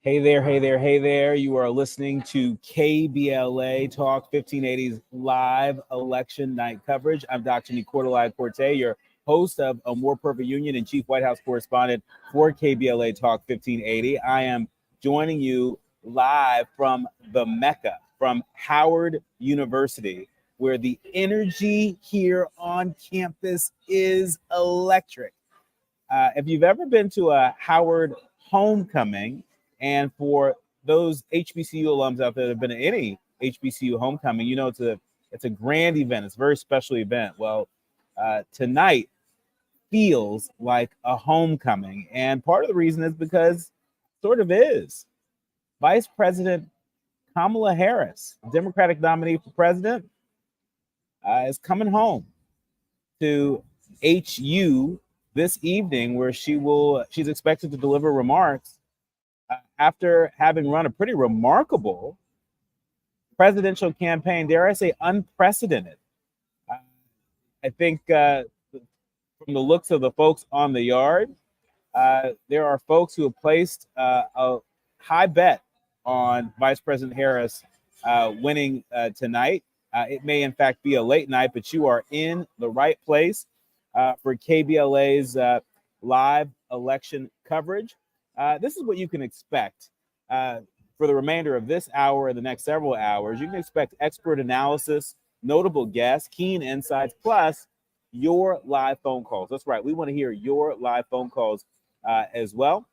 Hey there, hey there, hey there. You are listening to KBLA Talk 1580's live election night coverage. I'm Dr. Nicolai Corte, your host of A More Perfect Union and Chief White House correspondent for KBLA Talk 1580. I am joining you live from the Mecca, from Howard University, where the energy here on campus is electric. If you've ever been to a Howard homecoming, and for those HBCU alums out there that have been to any HBCU homecoming, you know it's a grand event. It's a very special event. Well, tonight feels like a homecoming, and part of the reason is because sort of is. Vice President Kamala Harris, Democratic nominee for president, is coming home to HU this evening, where she's expected to deliver remarks after having run a pretty remarkable presidential campaign, dare I say unprecedented. I think from the looks of the folks on the yard, there are folks who have placed a high bet on Vice President Harris winning tonight. It may, in fact, be a late night, but you are in the right place for KBLA's live election coverage. This is what you can expect for the remainder of this hour and the next several hours. You can expect expert analysis, notable guests, keen insights, plus your live phone calls. That's right. We want to hear your live phone calls as well.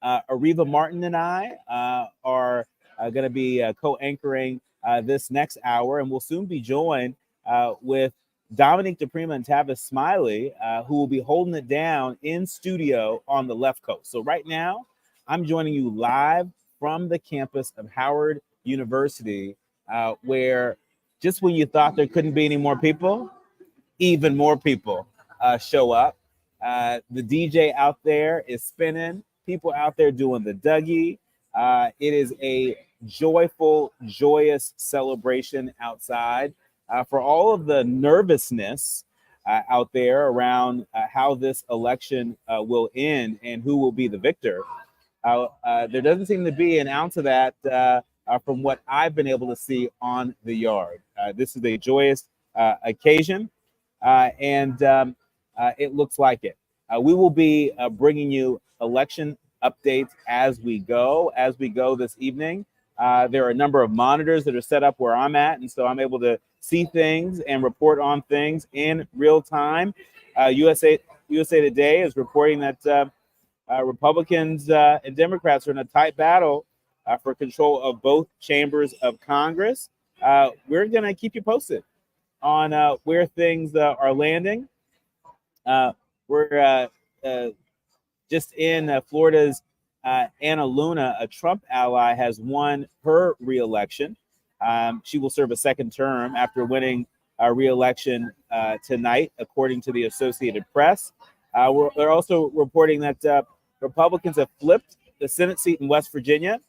Areva Martin and I are going to be co-anchoring this next hour, and we'll soon be joined with Dominique DePrima and Tavis Smiley, who will be holding it down in studio on the left coast. So right now, I'm joining you live from the campus of Howard University, where just when you thought there couldn't be any more people, even more people show up. The DJ out there is spinning. People out there doing the Dougie. It is a joyful, joyous celebration outside. For all of the nervousness out there around how this election will end and who will be the victor, there doesn't seem to be an ounce of that from what I've been able to see on the yard. This is a joyous occasion, and it looks like it. We will be bringing you election updates as we go this evening. There are a number of monitors that are set up where I'm at, and so I'm able to see things and report on things in real time. USA Today is reporting that Republicans and Democrats are in a tight battle for control of both chambers of Congress. We're going to keep you posted on where things are landing. We're just in Florida's Anna Luna, a Trump ally, has won her reelection. She will serve a second term after winning a reelection tonight, according to the Associated Press. They're also reporting that Republicans have flipped the Senate seat in West Virginia.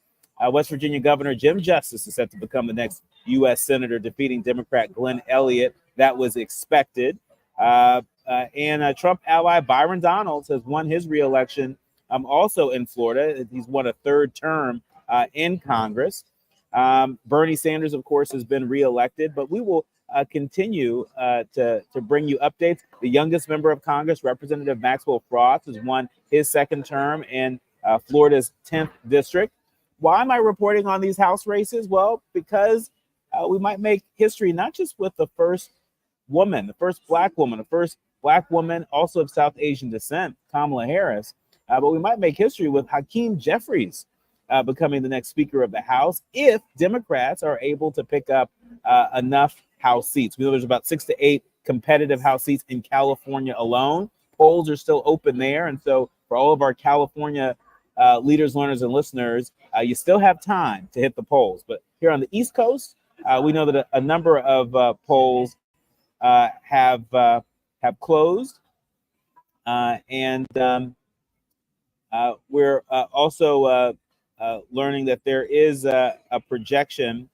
West Virginia Governor Jim Justice is set to become the next U.S. Senator, defeating Democrat Glenn Elliott. That was expected. And Trump ally Byron Donalds has won his reelection also in Florida. He's won a third term in Congress. Bernie Sanders, of course, has been reelected, but we will continue to bring you updates. The youngest member of Congress, Representative Maxwell Frost, has won his second term in Florida's 10th district. Why am I reporting on these House races? Well, because we might make history, not just with the first woman, the first Black woman also of South Asian descent, Kamala Harris, but we might make history with Hakeem Jeffries becoming the next Speaker of the House if Democrats are able to pick up enough House seats. We know there's about 6 to 8 competitive House seats in California alone. Polls are still open there. And so for all of our California leaders, learners, and listeners, you still have time to hit the polls. But here on the East Coast, we know that a number of polls have closed. And we're also learning that there is a projection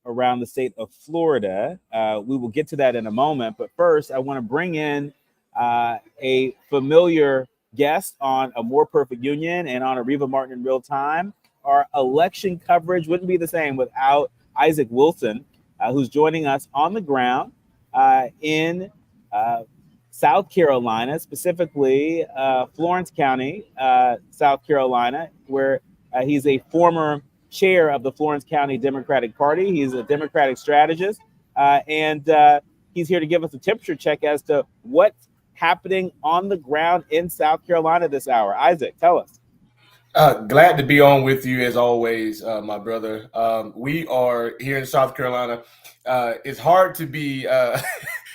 around the state of Florida. We will get to that in a moment. But first, I want to bring in a familiar guest on A More Perfect Union and on Areva Martin in Real Time. Our election coverage wouldn't be the same without Isaac Wilson, who's joining us on the ground in South Carolina, specifically Florence County, South Carolina, where he's a former chair of the Florence County Democratic Party. He's a Democratic strategist, and he's here to give us a temperature check as to what's happening on the ground in South Carolina this hour. Isaac, tell us. Glad to be on with you as always, my brother. We are here in South Carolina. It's hard to be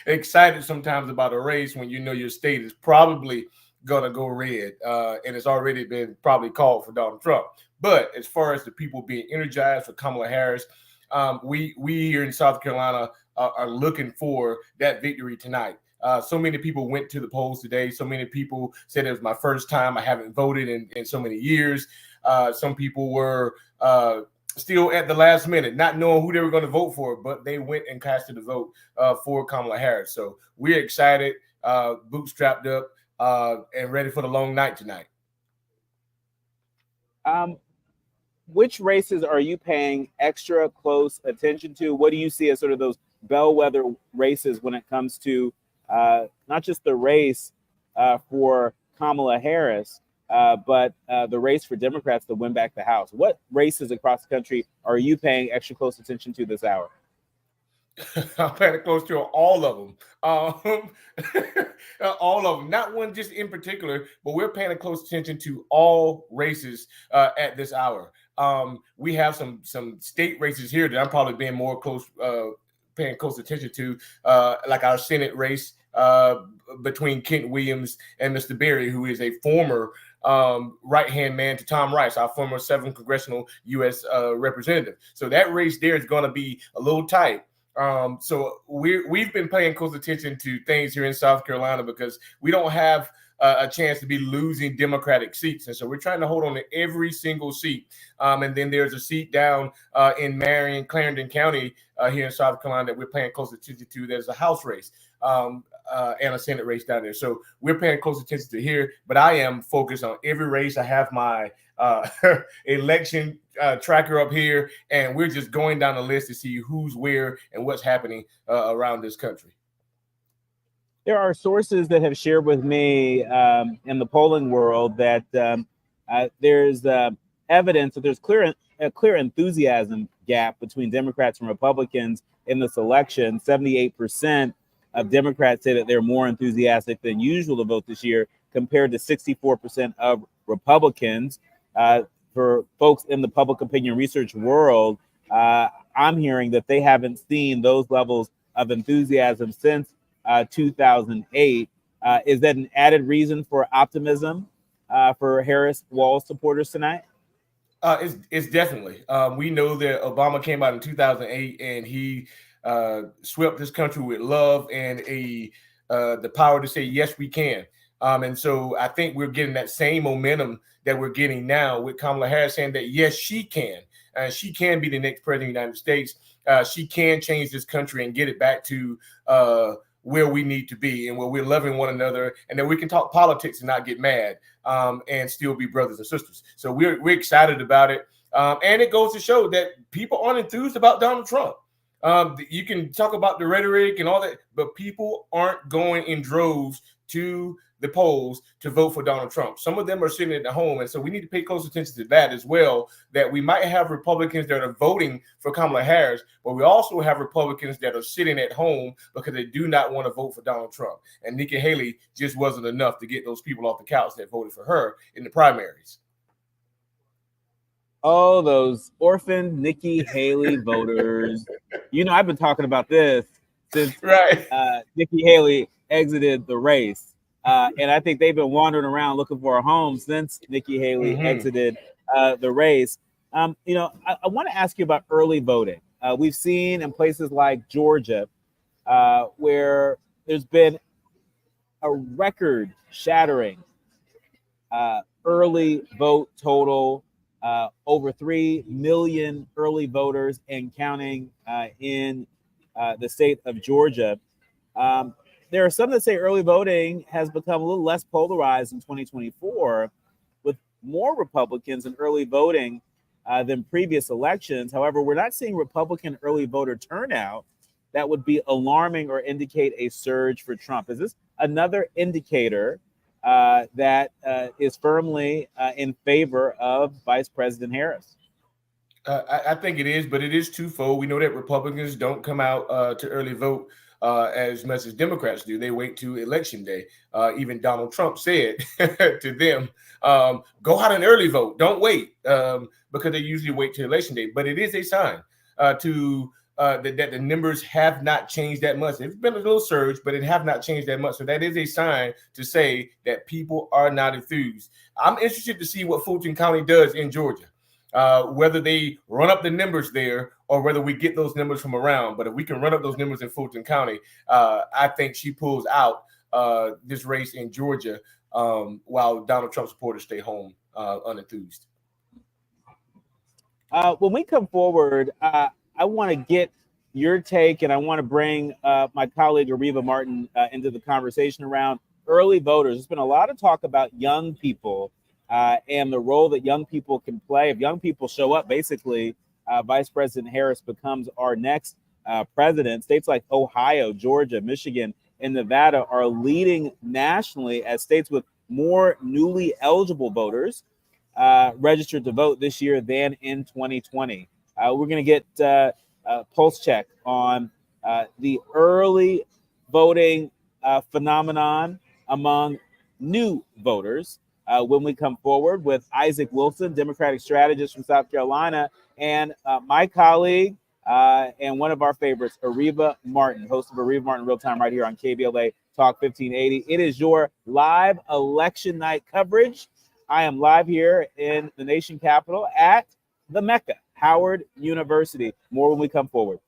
excited sometimes about a race when you know your state is probably going to go red, and it's already been probably called for Donald Trump. But as far as the people being energized for Kamala Harris, we here in South Carolina are looking for that victory tonight. So many people went to the polls today. So many people said it was my first time. I haven't voted in so many years. Some people were still at the last minute, not knowing who they were going to vote for, but they went and casted a vote for Kamala Harris. So we're excited, bootstrapped up, and ready for the long night tonight. Which races are you paying extra close attention to? What do you see as sort of those bellwether races when it comes to not just the race for Kamala Harris, but the race for Democrats to win back the House? What races across the country are you paying extra close attention to this hour? I'm paying close to all of them. All of them. Not one just in particular, but we're paying close attention to all races at this hour. We have some state races here that I'm probably being more paying close attention to, like our Senate race between Kent Williams and Mr. Berry, who is a former right-hand man to Tom Rice, our former 7th congressional U.S. representative. So that race there is going to be a little tight. So we've been paying close attention to things here in South Carolina because we don't have a chance to be losing Democratic seats. And so we're trying to hold on to every single seat. And then there's a seat down in Marion, Clarendon County here in South Carolina that we're paying close attention to. There's a House race and a Senate race down there. So we're paying close attention to here, but I am focused on every race. I have my election tracker up here, and we're just going down the list to see who's where and what's happening around this country. There are sources that have shared with me in the polling world that there's evidence that there's a clear enthusiasm gap between Democrats and Republicans in this election. 78% of Democrats say that they're more enthusiastic than usual to vote this year, compared to 64% of Republicans. For folks in the public opinion research world, I'm hearing that they haven't seen those levels of enthusiasm since 2008. Is that an added reason for optimism for Harris Wall supporters tonight? It's definitely. We know that Obama came out in 2008 and he swept this country with love and the power to say, yes, we can. And so I think we're getting that same momentum that we're getting now with Kamala Harris saying that, yes, she can. She can be the next president of the United States. She can change this country and get it back to where we need to be and where we're loving one another, and that we can talk politics and not get mad and still be brothers and sisters. So we're excited about it. And it goes to show that people aren't enthused about Donald Trump. You can talk about the rhetoric and all that, but people aren't going in droves to the polls to vote for Donald Trump. Some of them are sitting at home, and so we need to pay close attention to that as well, that we might have Republicans that are voting for Kamala Harris, but we also have Republicans that are sitting at home because they do not want to vote for Donald Trump. And Nikki Haley just wasn't enough to get those people off the couch that voted for her in the primaries. Oh, those orphaned Nikki Haley voters. You know, I've been talking about this since Nikki Haley exited the race. And I think they've been wandering around looking for a home since Nikki Haley exited the race. You know, I want to ask you about early voting. We've seen in places like Georgia where there's been a record-shattering early vote total, over 3 million early voters and counting in the state of Georgia. there are some that say early voting has become a little less polarized in 2024, with more Republicans in early voting than previous elections. However, we're not seeing Republican early voter turnout that would be alarming or indicate a surge for Trump. Is this another indicator that is firmly in favor of Vice President Harris? I think it is, but it is twofold. We know that Republicans don't come out to early vote as much as Democrats do. They wait to election day. Even Donald Trump said to them, go out and early vote. Don't wait, because they usually wait to election day. But it is a sign that the numbers have not changed that much. It's been a little surge, but it have not changed that much. So that is a sign to say that people are not enthused. I'm interested to see what Fulton County does in Georgia. Whether they run up the numbers there or whether we get those numbers from around. But if we can run up those numbers in Fulton County, I think she pulls out this race in Georgia while Donald Trump supporters stay home unenthused. When we come forward, I want to get your take, and I want to bring my colleague Areva Martin into the conversation around early voters. There's been a lot of talk about young people and the role that young people can play. If young people show up, basically, Vice President Harris becomes our next president. States like Ohio, Georgia, Michigan, and Nevada are leading nationally as states with more newly eligible voters registered to vote this year than in 2020. We're going to get a pulse check on the early voting phenomenon among new voters when we come forward with Isaac Wilson, Democratic strategist from South Carolina, and my colleague and one of our favorites, Areva Martin, host of Areva Martin Real Time right here on KBLA Talk 1580. It is your live election night coverage. I am live here in the nation capital at the Mecca, Howard University. More when we come forward.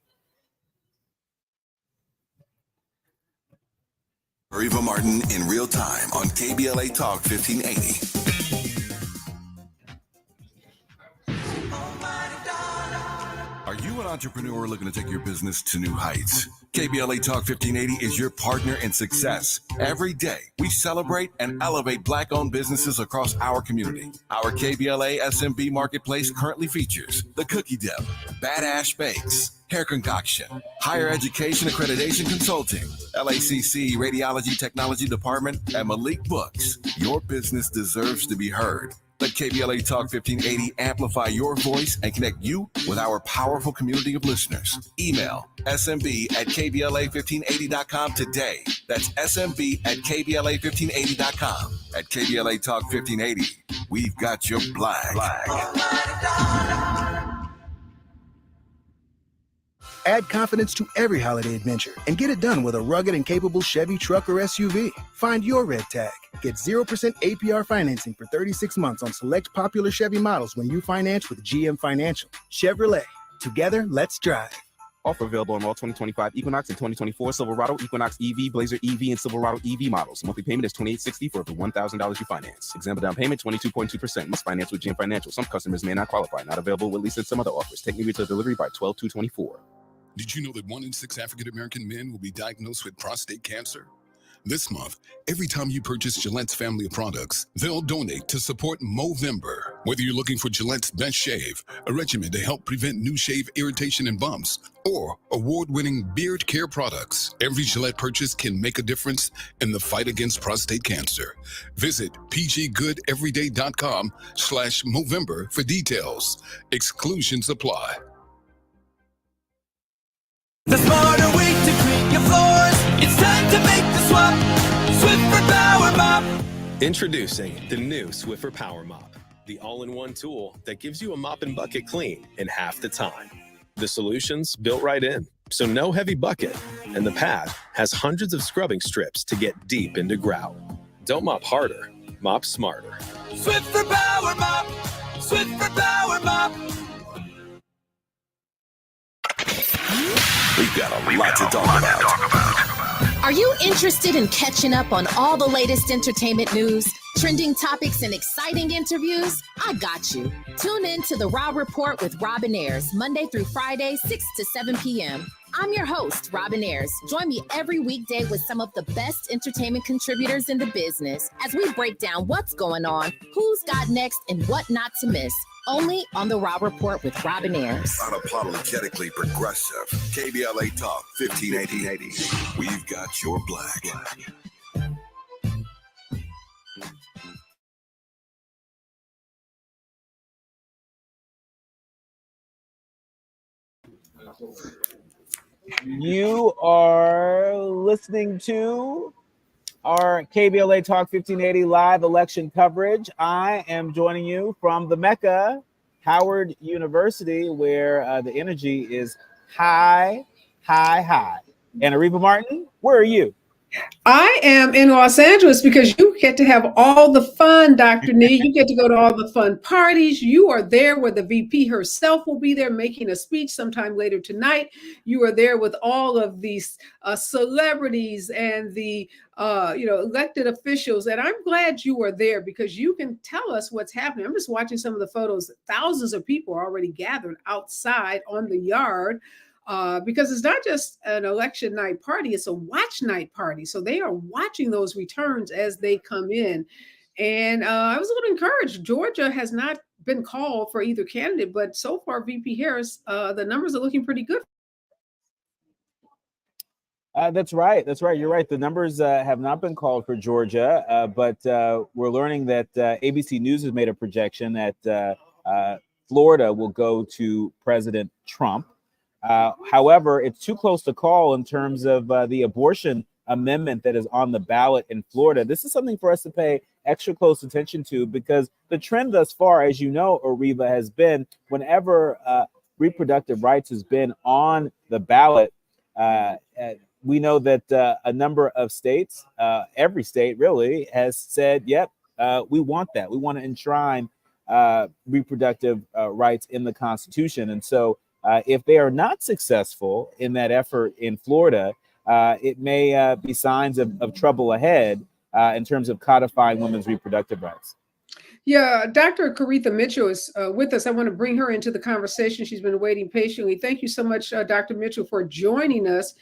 Areva Martin in real time on KBLA Talk 1580. Are you an entrepreneur looking to take your business to new heights? KBLA Talk 1580 is your partner in success. Every day, we celebrate and elevate Black-owned businesses across our community. Our KBLA SMB Marketplace currently features The Cookie Dip, Badass Bakes, Hair Concoction, Higher Education Accreditation Consulting, LACC Radiology Technology Department, and Malik Books. Your business deserves to be heard. Let KBLA Talk 1580 amplify your voice and connect you with our powerful community of listeners. Email smb@kbla1580.com today. That's smb@kbla1580.com. At KBLA Talk 1580, we've got your flag. Add confidence to every holiday adventure and get it done with a rugged and capable Chevy truck or SUV. Find your red tag. Get 0% APR financing for 36 months on select popular Chevy models when you finance with GM Financial. Chevrolet. Together, let's drive. Offer available on all 2025 Equinox and 2024 Silverado, Equinox EV, Blazer EV, and Silverado EV models. Monthly payment is $28.60 for every $1,000 you finance. Example down payment 22.2%. Must finance with GM Financial. Some customers may not qualify. Not available with lease and some other offers. Take new retail delivery by 12/2/24. Did you know that 1 in 6 African-American men will be diagnosed with prostate cancer? This month, every time you purchase Gillette's family of products, they'll donate to support Movember. Whether you're looking for Gillette's Best Shave, a regimen to help prevent new shave irritation and bumps, or award-winning beard care products, every Gillette purchase can make a difference in the fight against prostate cancer. Visit pggoodeveryday.com/Movember for details. Exclusions apply. The smarter way to clean your floors. It's time to make the swap. Swiffer Power Mop. Introducing the new Swiffer Power Mop, the all-in-one tool that gives you a mop and bucket clean in half the time. The solution's built right in, so no heavy bucket, and the pad has hundreds of scrubbing strips to get deep into grout. Don't mop harder, mop smarter. Swiffer Power Mop. Swiffer Power Mop. We've got a lot to talk about. Are you interested in catching up on all the latest entertainment news? trending topics and exciting interviews? I got you. Tune in to The Raw Report with Robin Ayers, Monday through Friday, 6 to 7 p.m. I'm your host, Robin Ayers. Join me every weekday with some of the best entertainment contributors in the business as we break down what's going on, who's got next, and what not to miss. Only on The Raw Report with Robin Ayers. Unapologetically progressive. KBLA Talk 1580. We've got your black. You are listening to our KBLA Talk 1580 live election coverage. I am joining you from the Mecca, Howard University, where the energy is high, high, high. And Areva Martin, where are you? I am in Los Angeles because you get to have all the fun, Dr. Nee. You get to go to all the fun parties. You are there where the VP herself will be there making a speech sometime later tonight. You are there with all of these celebrities and the elected officials. And I'm glad you are there because you can tell us what's happening. I'm just watching some of the photos. Thousands of people are already gathered outside on the yard. Because it's not just an election night party, it's a watch night party. So they are watching those returns as they come in. And I was a little encouraged. Georgia has not been called for either candidate, but so far, VP Harris, the numbers are looking pretty good. That's right. You're right. The numbers have not been called for Georgia, but we're learning that ABC News has made a projection that Florida will go to President Trump. However, it's too close to call in terms of the abortion amendment that is on the ballot in Florida. This is something for us to pay extra close attention to because the trend thus far, as you know, Areva, has been whenever reproductive rights has been on the ballot, we know that a number of states, every state really, has said, yep, we want that. We want to enshrine reproductive rights in the Constitution. And so if they are not successful in that effort in Florida, it may be signs of trouble ahead in terms of codifying women's reproductive rights. Yeah, Dr. Caretha Mitchell is with us. I want to bring her into the conversation. She's been waiting patiently. Thank you so much, Dr. Mitchell, for joining us.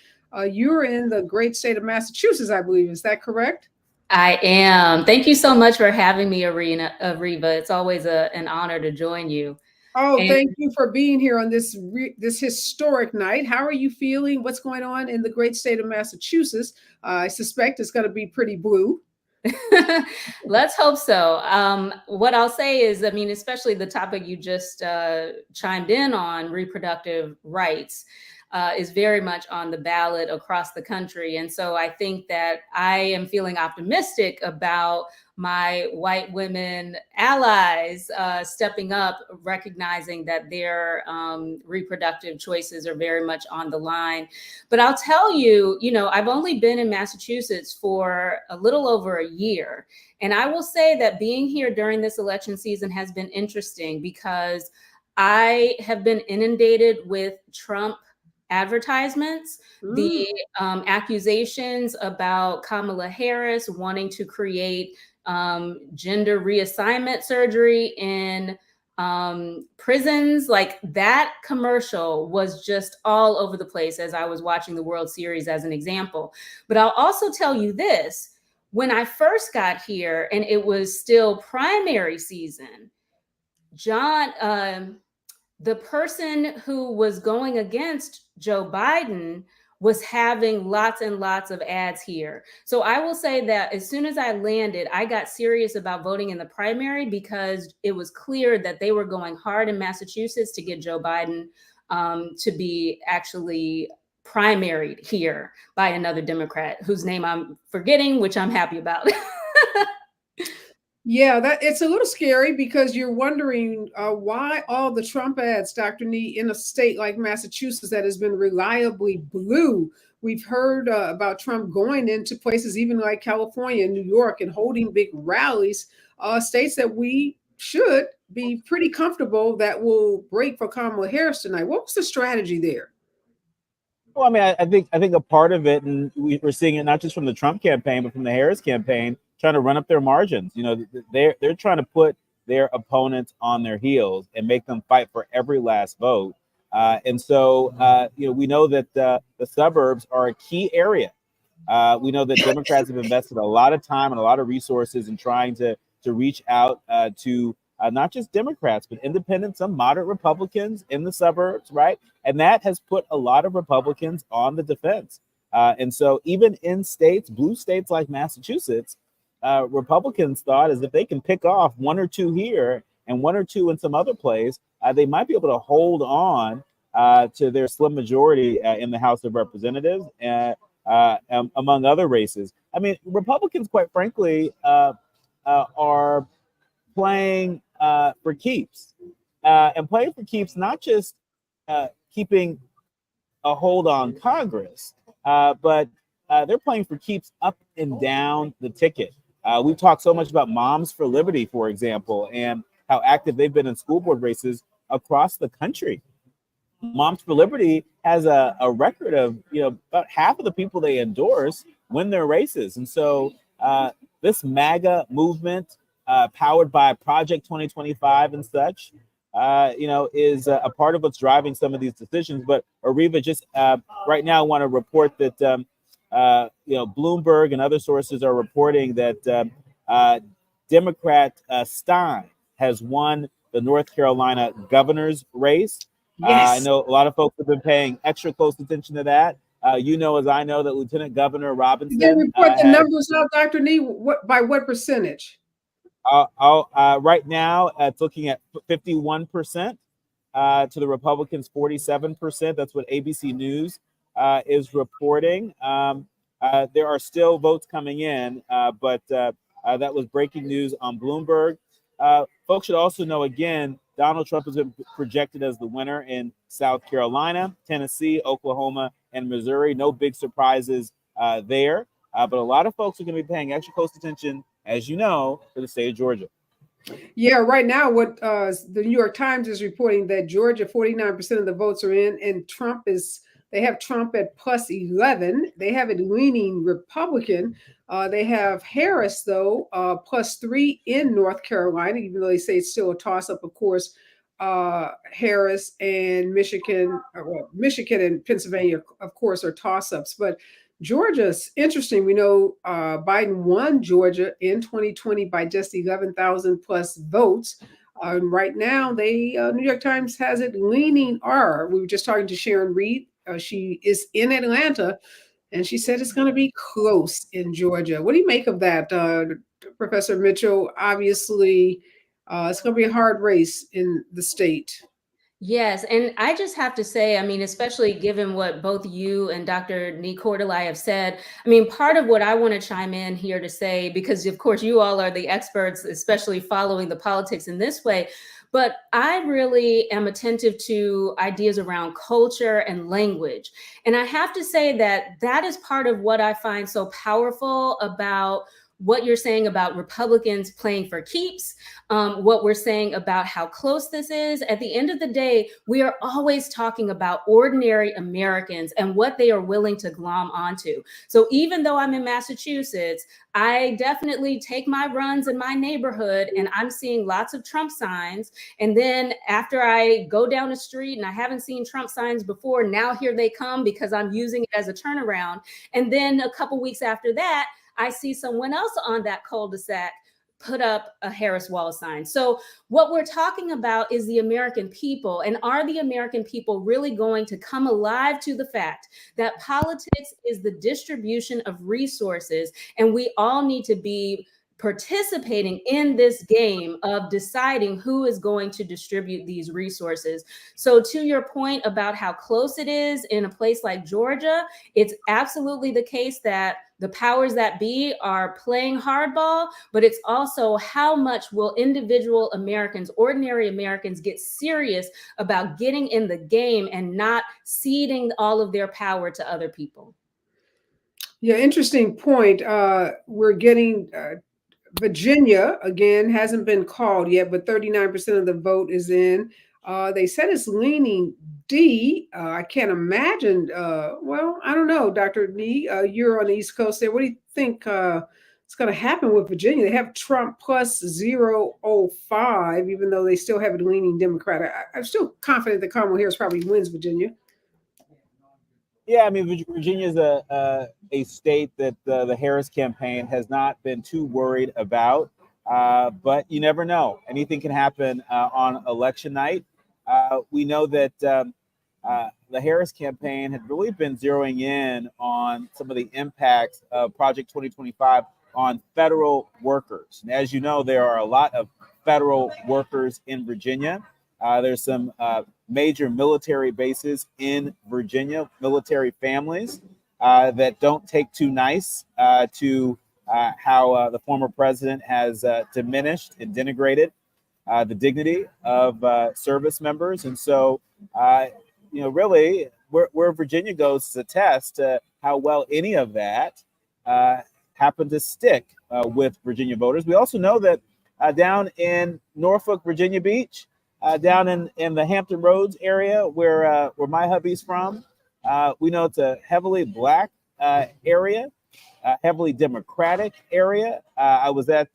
You're in the great state of Massachusetts, I believe. Is that correct? I am. Thank you so much for having me, Areva. It's always an honor to join you. Oh, thank you for being here on this historic night. How are you feeling? What's going on in the great state of Massachusetts? I suspect it's going to be pretty blue. Let's hope so. What I'll say is, especially the topic you just chimed in on, reproductive rights, is very much on the ballot across the country. And so I think that I am feeling optimistic about my white women allies stepping up, recognizing that their reproductive choices are very much on the line. But I'll tell you, I've only been in Massachusetts for a little over a year. And I will say that being here during this election season has been interesting because I have been inundated with Trump advertisements, the accusations about Kamala Harris wanting to create gender reassignment surgery in prisons. Like that commercial was just all over the place as I was watching the World Series as an example. But I'll also tell you this, when I first got here and it was still primary season, the person who was going against Joe Biden was having lots and lots of ads here. So I will say that as soon as I landed, I got serious about voting in the primary because it was clear that they were going hard in Massachusetts to get Joe Biden to be actually primaried here by another Democrat whose name I'm forgetting, which I'm happy about. Yeah, it's a little scary because you're wondering why all the Trump ads, Dr. Nee, in a state like Massachusetts that has been reliably blue. We've heard about Trump going into places even like California and New York and holding big rallies, states that we should be pretty comfortable that will break for Kamala Harris tonight. What was the strategy there? Well, I think a part of it, and we're seeing it not just from the Trump campaign, but from the Harris campaign, trying to run up their margins. You know, they're trying to put their opponents on their heels and make them fight for every last vote. And so, you know, we know that the suburbs are a key area. We know that Democrats have invested a lot of time and a lot of resources in trying to reach out to not just Democrats, but independents, some moderate Republicans in the suburbs, right? And that has put a lot of Republicans on the defense. And so even in states, blue states like Massachusetts, Republicans thought as if they can pick off one or two here and one or two in some other place, they might be able to hold on to their slim majority in the House of Representatives, among other races. I mean, Republicans, quite frankly, are playing for keeps, and playing for keeps, not just keeping a hold on Congress, but they're playing for keeps up and down the ticket. We've talked so much about Moms for Liberty, for example, and how active they've been in school board races across the country. Moms for Liberty has a record of, you know, about half of the people they endorse win their races. And so this MAGA movement, powered by Project 2025 and such, you know, is a part of what's driving some of these decisions. But Areva, just right now, I want to report that, you know, Bloomberg and other sources are reporting that Democrat Stein has won the North Carolina governor's race. Yes. I know a lot of folks have been paying extra close attention to that. You know, as I know, that Lieutenant Governor Robinson. Did they report the numbers out, Dr. Nee? By what percentage? Right now, it's looking at 51% to the Republicans, 47%. That's what ABC News is reporting. There are still votes coming in, but that was breaking news on Bloomberg. Folks should also know, again, Donald Trump has been projected as the winner in South Carolina, Tennessee, Oklahoma, and Missouri. No big surprises there. But a lot of folks are going to be paying extra close attention, as you know, to the state of Georgia. Yeah, right now, what the New York Times is reporting that Georgia, 49% of the votes are in, and they have Trump at plus 11. They have it leaning Republican. They have Harris, though, plus 3 in North Carolina, even though they say it's still a toss-up, of course. Harris and Michigan and Pennsylvania, of course, are toss-ups. But Georgia's interesting. We know Biden won Georgia in 2020 by just 11,000 plus votes. Right now, New York Times has it leaning R. We were just talking to Sharon Reed. She is in Atlanta, and she said it's going to be close in Georgia. What do you make of that, Professor Mitchell? Obviously, it's going to be a hard race in the state. Yes, and I just have to say, I mean, especially given what both you and Dr. Nee Cordelai have said, I mean, part of what I want to chime in here to say, because of course you all are the experts, especially following the politics in this way, but I really am attentive to ideas around culture and language. And I have to say that that is part of what I find so powerful about what you're saying about Republicans playing for keeps, what we're saying about how close this is. At the end of the day, we are always talking about ordinary Americans and what they are willing to glom onto. So even though I'm in Massachusetts, I definitely take my runs in my neighborhood and I'm seeing lots of Trump signs. And then after I go down the street and I haven't seen Trump signs before, now here they come because I'm using it as a turnaround. And then a couple weeks after that, I see someone else on that cul-de-sac put up a Harris Wall sign. So what we're talking about is the American people. And are the American people really going to come alive to the fact that politics is the distribution of resources, and we all need to be participating in this game of deciding who is going to distribute these resources. So to your point about how close it is in a place like Georgia, it's absolutely the case that the powers that be are playing hardball, but it's also how much will individual Americans, ordinary Americans, get serious about getting in the game and not ceding all of their power to other people. Yeah, interesting point. We're getting Virginia, again, hasn't been called yet, but 39% of the vote is in. They said it's leaning D. I can't imagine. Well, I don't know, Dr. Nee, you're on the East Coast there. What do you think what's going to happen with Virginia. They have Trump plus 0.05, even though they still have it leaning Democratic. I'm still confident that Kamala Harris probably wins Virginia. Yeah, I mean, Virginia is a state that the Harris campaign has not been too worried about, but you never know. Anything can happen on election night. We know that the Harris campaign had really been zeroing in on some of the impacts of Project 2025 on federal workers. And as you know, there are a lot of federal workers in Virginia. There's some major military bases in Virginia, military families that don't take too nice to how the former president has diminished and denigrated the dignity of service members. And so, really, where Virginia goes is a test to how well any of that happened to stick with Virginia voters. We also know that down in Norfolk, Virginia Beach, down in the Hampton Roads area where my hubby's from, we know it's a heavily Black area, heavily Democratic area. I was at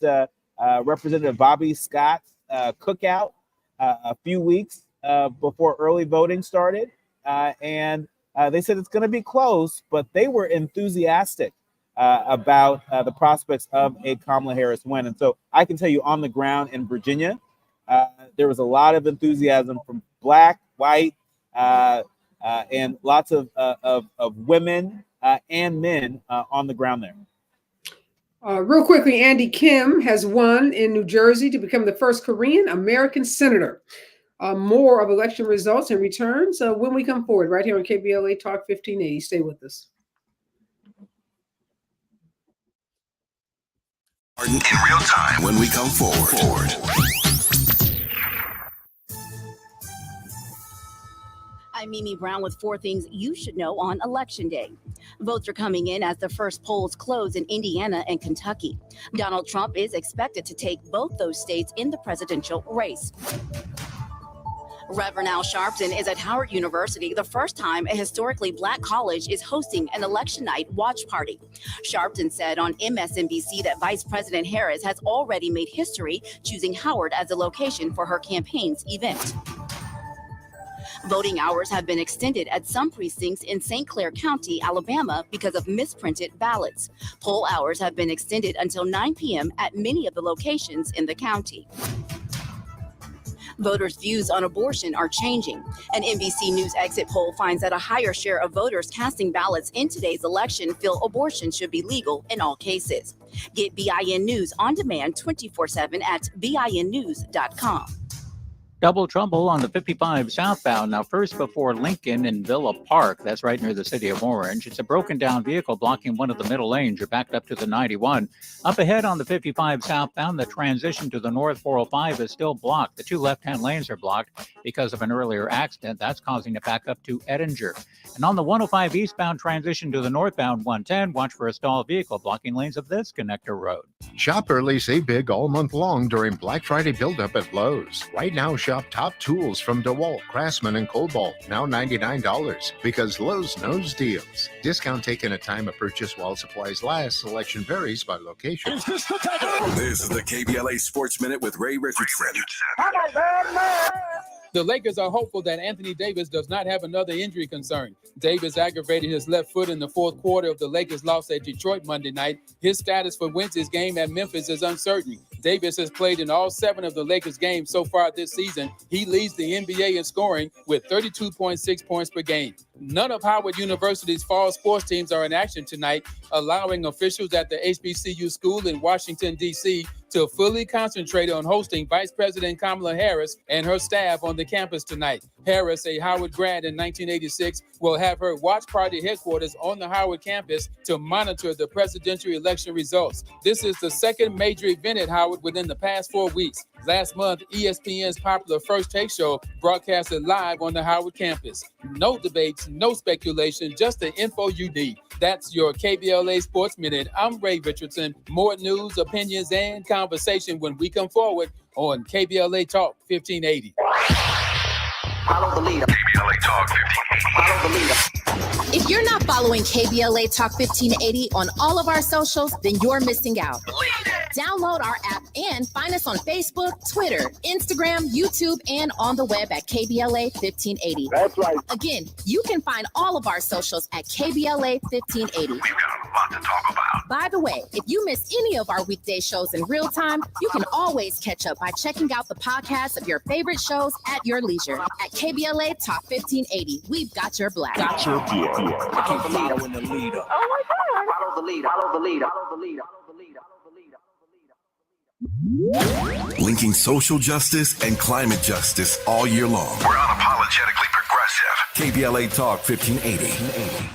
Representative Bobby Scott's cookout a few weeks before early voting started, and they said it's going to be close, but they were enthusiastic about the prospects of a Kamala Harris win. And so I can tell you, on the ground in Virginia, there was a lot of enthusiasm from Black, white, and lots of women and men on the ground there. Real quickly, Andy Kim has won in New Jersey to become the first Korean American senator. More of election results and returns when we come forward right here on KBLA Talk 1580. Stay with us. In real time when we come forward. I'm Mimi Brown with 4 things you should know on Election Day. Votes are coming in as the first polls close in Indiana and Kentucky. Donald Trump is expected to take both those states in the presidential race. Reverend Al Sharpton is at Howard University, the first time a historically Black college is hosting an election night watch party. Sharpton said on MSNBC that Vice President Harris has already made history choosing Howard as a location for her campaign's event. Voting hours have been extended at some precincts in St. Clair County, Alabama, because of misprinted ballots. Poll hours have been extended until 9 p.m. at many of the locations in the county. Voters' views on abortion are changing. An NBC News exit poll finds that a higher share of voters casting ballots in today's election feel abortion should be legal in all cases. Get BIN News on demand 24/7 at BINnews.com. Double trouble on the 55 southbound. Now, first before Lincoln in Villa Park. That's right near the city of Orange. It's a broken down vehicle blocking one of the middle lanes. You're backed up to the 91. Up ahead on the 55 southbound, the transition to the north 405 is still blocked. The 2 left-hand lanes are blocked because of an earlier accident. That's causing it back up to Ettinger. And on the 105 eastbound transition to the northbound 110, watch for a stalled vehicle blocking lanes of this connector road. Shop early, save big all month long during Black Friday build-up at Lowe's. Right now, shop top tools from DeWalt, Craftsman, and Cobalt, now $99, because Lowe's knows deals. Discount taken at time of purchase while supplies last. Selection varies by location. This is the KBLA Sports Minute with Ray Richardson. The Lakers are hopeful that Anthony Davis does not have another injury concern. Davis aggravated his left foot in the fourth quarter of the Lakers' loss at Detroit Monday night. His status for Wednesday's game at Memphis is uncertain. Davis has played in all 7 of the Lakers' games so far this season. He leads the NBA in scoring with 32.6 points per game. None of Howard University's fall sports teams are in action tonight, allowing officials at the HBCU school in Washington, D.C. to fully concentrate on hosting Vice President Kamala Harris and her staff on the campus tonight. Harris, a Howard grad in 1986, will have her watch party headquarters on the Howard campus to monitor the presidential election results. This is the second major event at Howard within the past 4 weeks. Last month, ESPN's popular First Take show broadcasted live on the Howard campus. No debates, no speculation, just the info you need. That's your KBLA Sports Minute. I'm Ray Richardson. More news, opinions, and conversation when we come forward on KBLA Talk 1580. Follow the leader. KBLA Talk 1580. Follow the leader. If you're not following KBLA Talk 1580 on all of our socials, then you're missing out. Download our app and find us on Facebook, Twitter, Instagram, YouTube, and on the web at KBLA 1580. That's right. Again, you can find all of our socials at KBLA 1580. We've got a lot to talk about. By the way, if you miss any of our weekday shows in real time, you can always catch up by checking out the podcast of your favorite shows at your leisure. At KBLA Talk 1580, we've got your black. Got your blood. Keep following the leader. Oh my God. Follow the leader. Follow the leader. Follow the leader. Linking social justice and climate justice all year long. We're unapologetically progressive. KBLA Talk 1580.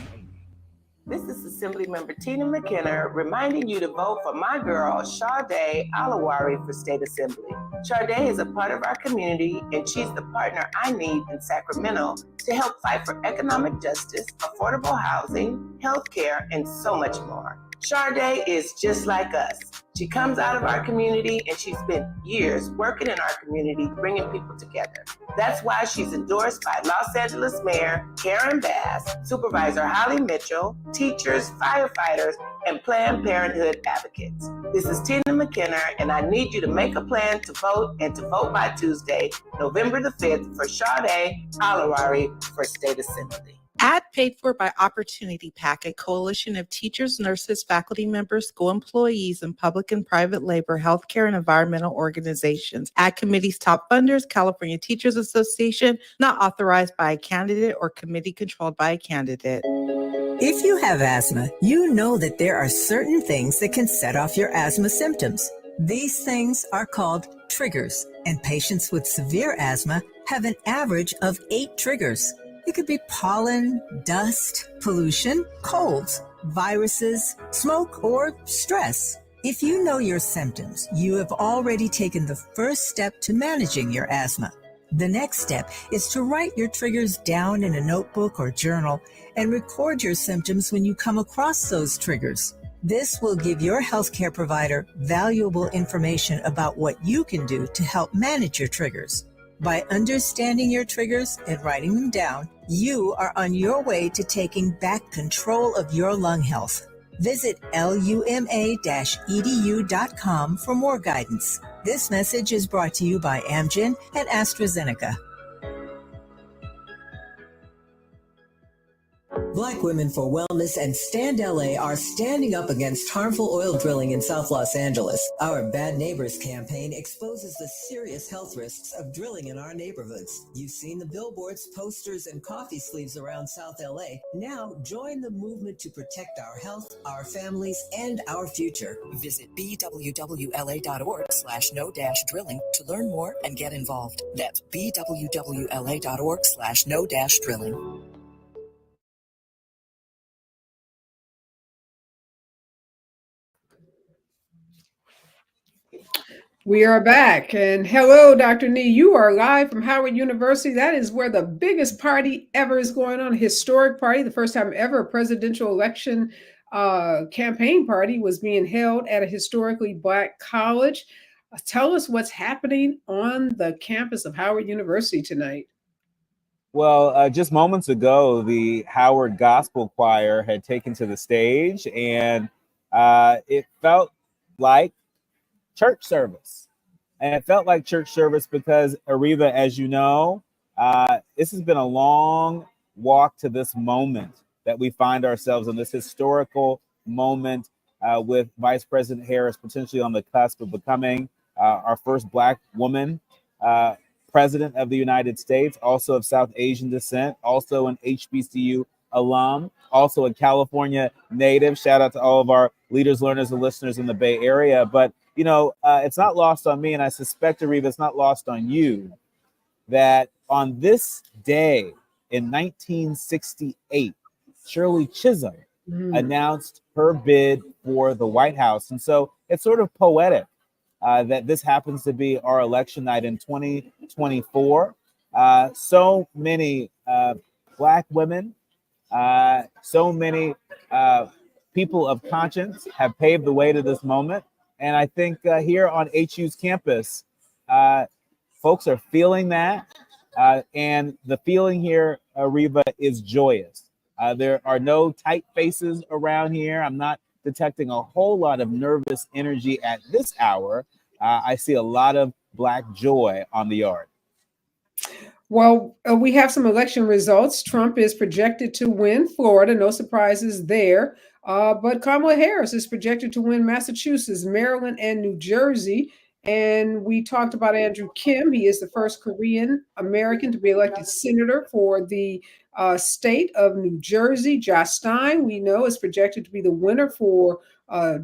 This is Assemblymember Tina McKenna reminding you to vote for my girl, Sade Alawari, for State Assembly. Sade is a part of our community, and she's the partner I need in Sacramento to help fight for economic justice, affordable housing, healthcare, and so much more. Sade is just like us. She comes out of our community, and she spent years working in our community, bringing people together. That's why she's endorsed by Los Angeles Mayor Karen Bass, Supervisor Holly Mitchell, teachers, firefighters, and Planned Parenthood advocates. This is Tina McKenna, and I need you to make a plan to vote and to vote by Tuesday, November the 5th, for Sade Alawari for State Assembly. Ad paid for by Opportunity PAC, a coalition of teachers, nurses, faculty members, school employees, and public and private labor, healthcare, and environmental organizations. Ad committee's top funders, California Teachers Association, not authorized by a candidate or committee controlled by a candidate. If you have asthma, you know that there are certain things that can set off your asthma symptoms. These things are called triggers, and patients with severe asthma have an average of 8 triggers. It could be pollen, dust, pollution, colds, viruses, smoke, or stress. If you know your symptoms, you have already taken the first step to managing your asthma. The next step is to write your triggers down in a notebook or journal and record your symptoms when you come across those triggers. This will give your healthcare provider valuable information about what you can do to help manage your triggers. By understanding your triggers and writing them down, you are on your way to taking back control of your lung health. Visit luma-edu.com for more guidance. This message is brought to you by Amgen and AstraZeneca. Black Women for Wellness and Stand LA are standing up against harmful oil drilling in South Los Angeles. Our Bad Neighbors campaign exposes the serious health risks of drilling in our neighborhoods. You've seen the billboards, posters, and coffee sleeves around South LA. Now join the movement to protect our health, our families, and our future. Visit bwwla.org/no-drilling to learn more and get involved. That's bwwla.org/no-drilling. We are back, and hello, Dr. Nee. You are live from Howard University. That is where the biggest party ever is going on, a historic party. The first time ever a presidential election campaign party was being held at a historically Black college. Tell us what's happening on the campus of Howard University tonight. Well, just moments ago, the Howard Gospel Choir had taken to the stage, and it felt like church service. And it felt like church service because, Areva, as you know, this has been a long walk to this moment that we find ourselves in, this historical moment with Vice President Harris potentially on the cusp of becoming our first Black woman president of the United States, also of South Asian descent, also an HBCU alum, also a California native. Shout out to all of our leaders, learners, and listeners in the Bay Area. But, you know, it's not lost on me, and I suspect, Areva, it's not lost on you, that on this day in 1968, Shirley Chisholm announced her bid for the White House. And so it's sort of poetic that this happens to be our election night in 2024. So many Black women, so many people of conscience have paved the way to this moment. And I think here on HU's campus, folks are feeling that. And the feeling here, Areva, is joyous. There are no tight faces around here. I'm not detecting a whole lot of nervous energy at this hour. I see a lot of Black joy on the yard. Well, we have some election results. Trump is projected to win Florida. No surprises there. But Kamala Harris is projected to win Massachusetts, Maryland, and New Jersey. And we talked about Andrew Kim. He is the first Korean American to be elected senator for the state of New Jersey. Josh Stein, we know, is projected to be the winner for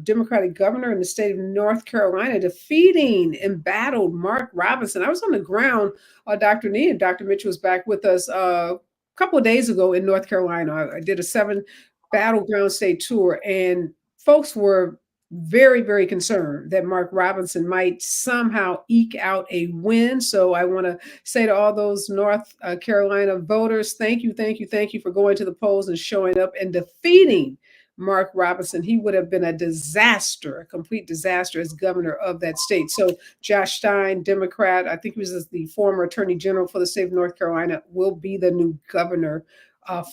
Democratic governor in the state of North Carolina, defeating embattled Mark Robinson. I was on the ground, Dr. Nee, and Dr. Mitchell was back with us a couple of days ago in North Carolina. I did a 7 battleground state tour, and folks were very, very concerned that Mark Robinson might somehow eke out a win. So I want to say to all those North Carolina voters, thank you for going to the polls and showing up and defeating Mark Robinson. He would have been a disaster, a complete disaster as governor of that state. So Josh Stein, Democrat, I think he was the former attorney general for the state of North Carolina, will be the new governor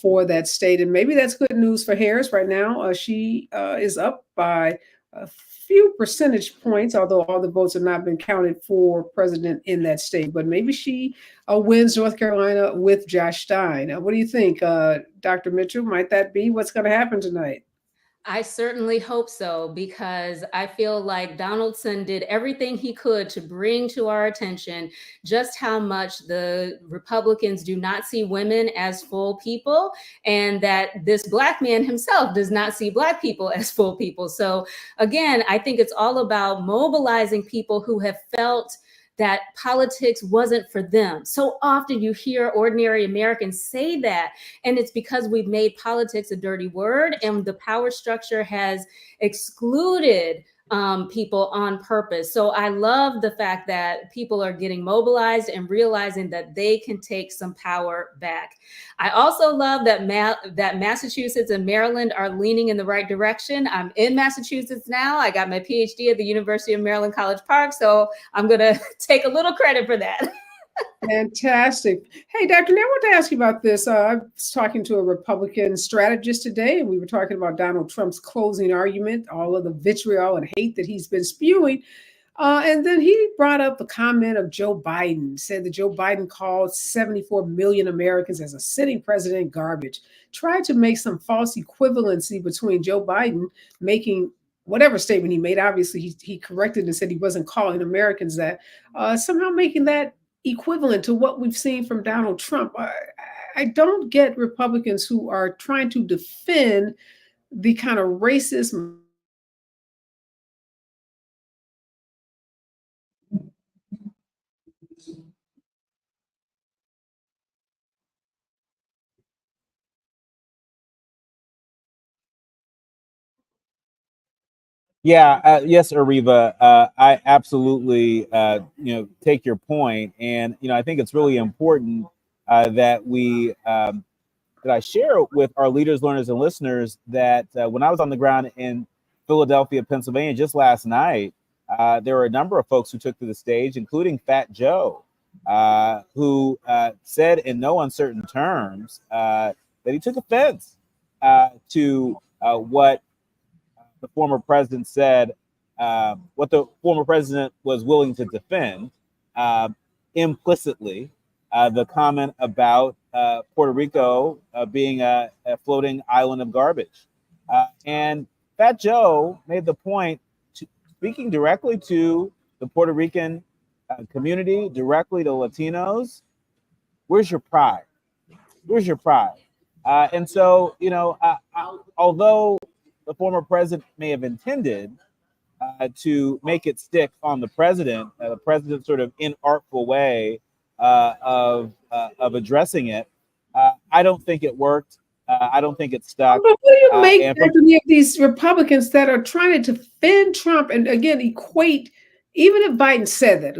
for that state. And maybe that's good news for Harris right now. She is up by a few percentage points, although all the votes have not been counted for president in that state. But maybe she wins North Carolina with Josh Stein. What do you think, Dr. Mitchell? Might that be what's going to happen tonight? I certainly hope so, because I feel like Donaldson did everything he could to bring to our attention just how much the Republicans do not see women as full people, and that this Black man himself does not see Black people as full people. So again, I think it's all about mobilizing people who have felt that politics wasn't for them. So often you hear ordinary Americans say that, and it's because we've made politics a dirty word, and the power structure has excluded people on purpose. So I love the fact that people are getting mobilized and realizing that they can take some power back. I also love that that Massachusetts and Maryland are leaning in the right direction. I'm in Massachusetts now. I got my PhD at the University of Maryland College Park, so I'm going to take a little credit for that. Fantastic. Hey, Dr. Nair, I want to ask you about this. I was talking to a Republican strategist today, and we were talking about Donald Trump's closing argument, all of the vitriol and hate that he's been spewing. And then he brought up the comment of Joe Biden, said that Joe Biden called 74 million Americans as a sitting president garbage, tried to make some false equivalency between Joe Biden making whatever statement he made. Obviously, he corrected and said he wasn't calling Americans that, somehow making that equivalent to what we've seen from Donald Trump. I don't get Republicans who are trying to defend the kind of racist. Yeah, yes, Areva. I absolutely, take your point, and I think it's really important that that I share with our leaders, learners, and listeners that when I was on the ground in Philadelphia, Pennsylvania, just last night, there were a number of folks who took to the stage, including Fat Joe, who said in no uncertain terms that he took offense to what the former president said, what the former president was willing to defend implicitly, the comment about Puerto Rico being a floating island of garbage. And Fat Joe made the point, speaking directly to the Puerto Rican community, directly to Latinos, where's your pride? Where's your pride? And so, although the former president may have intended to make it stick on the president's sort of inartful way of addressing it, I don't think it worked. I don't think it stuck. But what do you make of these Republicans that are trying to defend Trump and again equate, even if Biden said that,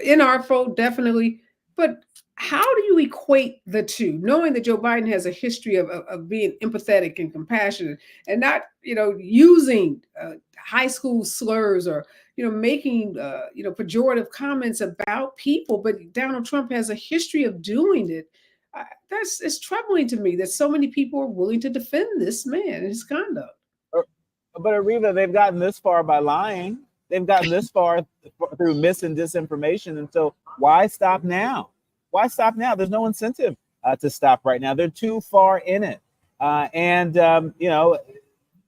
inartful, definitely, but how do you equate the two, knowing that Joe Biden has a history of being empathetic and compassionate and not, using high school slurs or, making, pejorative comments about people, but Donald Trump has a history of doing it. It's troubling to me that so many people are willing to defend this man and his conduct. But Areva, they've gotten this far by lying. They've gotten this far through mis and disinformation. And so why stop now? Why stop now? There's no incentive to stop right now. They're too far in it.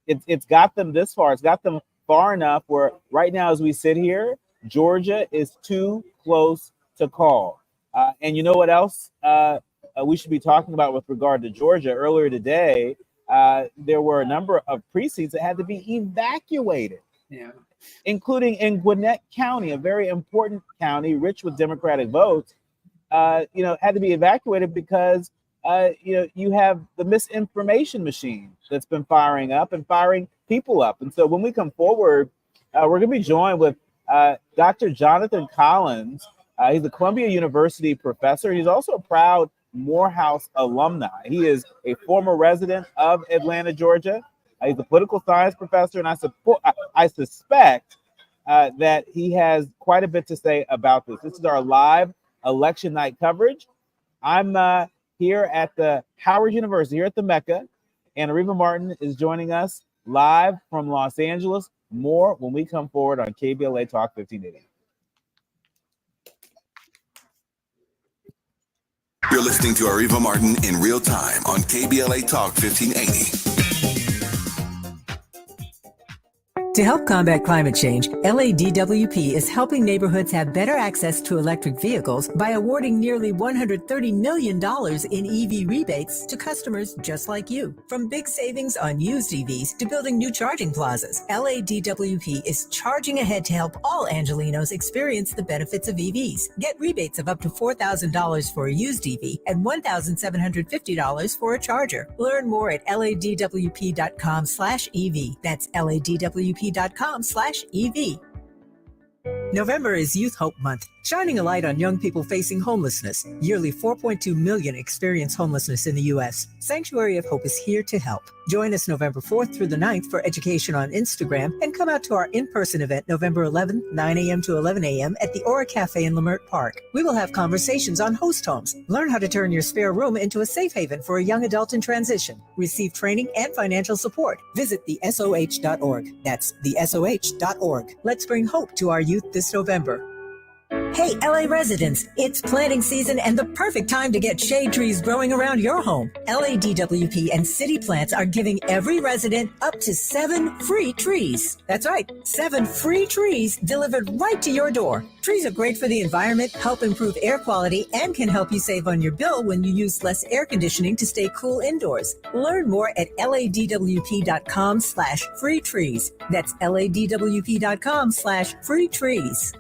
It's got them this far. It's got them far enough where right now, as we sit here, Georgia is too close to call. And you know what else we should be talking about with regard to Georgia? Earlier today, there were a number of precincts that had to be evacuated, including in Gwinnett County, a very important county, rich with Democratic votes, had to be evacuated because, you have the misinformation machine that's been firing up and firing people up. And so when we come forward, we're going to be joined with Dr. Jonathan Collins. He's a Columbia University professor. He's also a proud Morehouse alumni. He is a former resident of Atlanta, Georgia. He's a political science professor, and I suspect that he has quite a bit to say about this. This is our live election night coverage. I'm here at the Howard University, here at the Mecca, and Areva Martin is joining us live from Los Angeles. More when we come forward on KBLA Talk 1580. You're listening to Areva Martin in real time on KBLA Talk 1580. To help combat climate change, LADWP is helping neighborhoods have better access to electric vehicles by awarding nearly $130 million in EV rebates to customers just like you. From big savings on used EVs to building new charging plazas, LADWP is charging ahead to help all Angelenos experience the benefits of EVs. Get rebates of up to $4,000 for a used EV and $1,750 for a charger. Learn more at ladwp.com/EV. That's ladwp.com/EV. November is Youth Hope Month, shining a light on young people facing homelessness. Yearly 4.2 million experience homelessness in the U.S. Sanctuary of Hope is here to help. Join us November 4th through the 9th for education on Instagram and come out to our in-person event November 11th, 9 a.m. to 11 a.m. at the Aura Cafe in Lamert Park. We will have conversations on host homes. Learn how to turn your spare room into a safe haven for a young adult in transition. Receive training and financial support. Visit thesoh.org. That's thesoh.org. Let's bring hope to our youth this November. Hey, LA residents, it's planting season and the perfect time to get shade trees growing around your home. LADWP and City Plants are giving every resident up to 7 free trees. That's right, 7 free trees delivered right to your door. Trees are great for the environment, help improve air quality, and can help you save on your bill when you use less air conditioning to stay cool indoors. Learn more at ladwp.com/free trees. That's ladwp.com/free trees.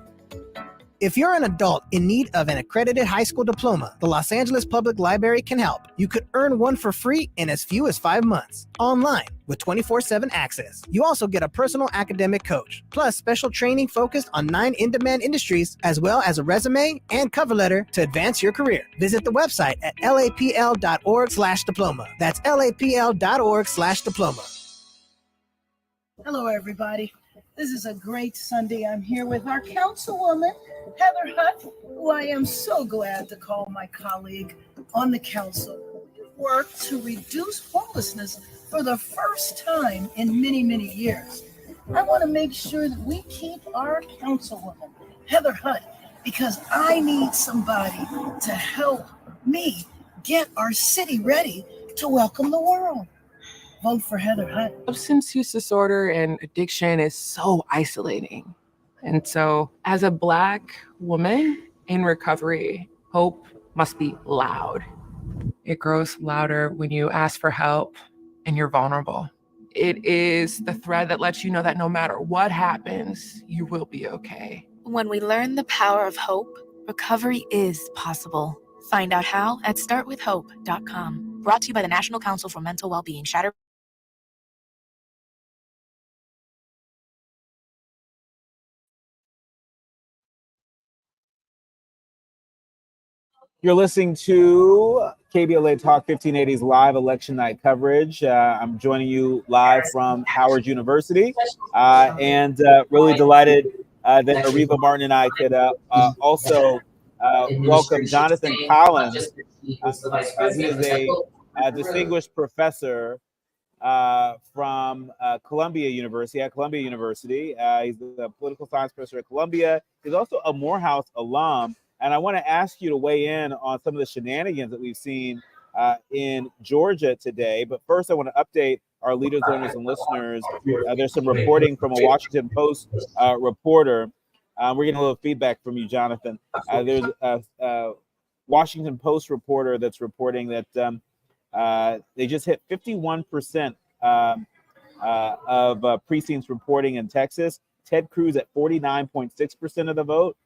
If you're an adult in need of an accredited high school diploma, the Los Angeles Public Library can help. You could earn one for free in as few as 5 months, online with 24/7 access. You also get a personal academic coach, plus special training focused on 9 in-demand industries, as well as a resume and cover letter to advance your career. Visit the website at lapl.org/diploma. That's lapl.org/diploma. Hello, everybody. This is a great Sunday. I'm here with our councilwoman, Heather Hutt, who I am so glad to call my colleague on the council. We work to reduce homelessness for the first time in many, many years. I want to make sure that we keep our councilwoman, Heather Hutt, because I need somebody to help me get our city ready to welcome the world. Vote for Heather Hutt. Substance use disorder and addiction is so isolating. And so as a Black woman in recovery, hope must be loud. It grows louder when you ask for help and you're vulnerable. It is the thread that lets you know that no matter what happens, you will be okay. When we learn the power of hope, recovery is possible. Find out how at startwithhope.com. Brought to you by the National Council for Mental Wellbeing. Shatter. You're listening to KBLA Talk 1580's live election night coverage. I'm joining you live from Howard University, and really delighted that Areva Martin and I could also welcome Jonathan Collins, He is a distinguished professor from Columbia University. At Columbia University, he's a political science professor at Columbia. He's also a Morehouse alum. And I want to ask you to weigh in on some of the shenanigans that we've seen in Georgia today. But first, I want to update our leaders, owners, and listeners. There's some reporting from a Washington Post reporter. We're getting a little feedback from you, Jonathan. There's a Washington Post reporter that's reporting that they just hit 51% of precincts reporting in Texas. Ted Cruz at 49.6% of the vote.